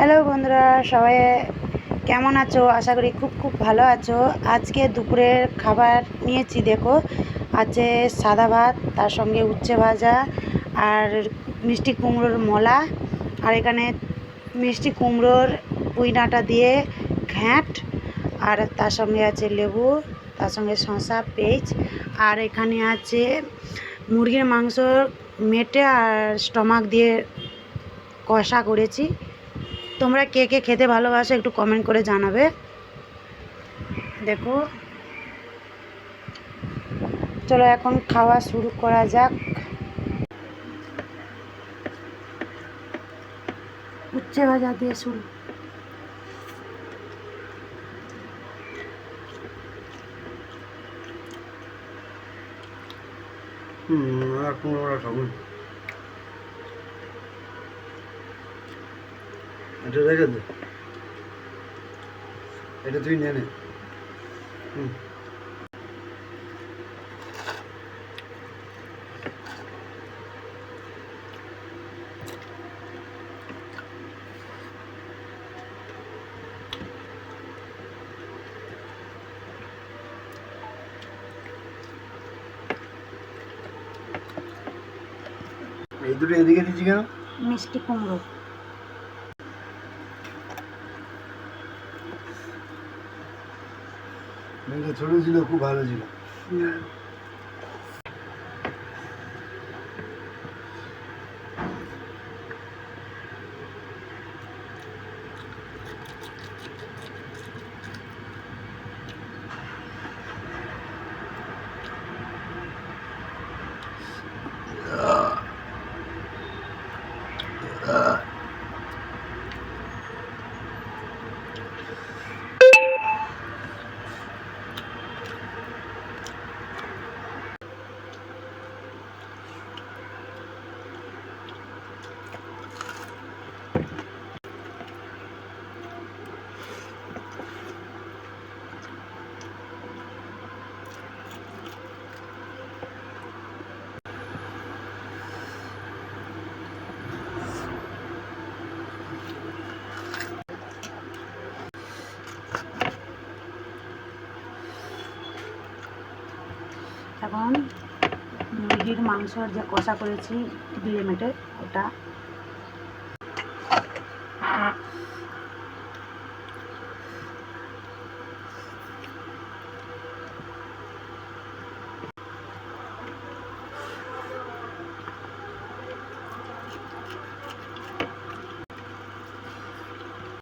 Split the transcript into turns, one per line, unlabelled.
Hello বন্ধুরা, সবাই কেমন আছো? আশা করি খুব খুব ভালো আছো। আজকে দুপুরের খাবার নিয়েছি, দেখো আছে সাদা ভাত, তার সঙ্গে উচ্ছে ভাজা আর মিষ্টি কুমড়োর মোলা, আর এখানে মিষ্টি কুমড়োর পুঁই ডাঁটা দিয়ে ঘ্যাঁট, আর তার সঙ্গে আছে লেবু, তার সঙ্গে শসা পেঁয়াজ, আর এখানে আছে মুরগির মাংস মেটে আর স্টমাক দিয়ে কষা করেছি। তোমরা কে কে খেতে ভালোবাসো একটু কমেন্ট করে জানাবে। দেখো, চলো এখন খাওয়া শুরু করা যাক। উচ্ছে ভাজা দিয়ে শুরু।
আর কুমড়োটা খাবো, এটা রেখে দে, এটা তুই নিয়ে নে। এই দুটো এদিকে দিচ্ছি কেন?
মিষ্টি কুমড়ো।
মেয়েটা ছোট ছিল, খুব ভালো ছিল।
এখন মুরগির মাংসর যে কষা করেছি দিয়ে মেটে ওটা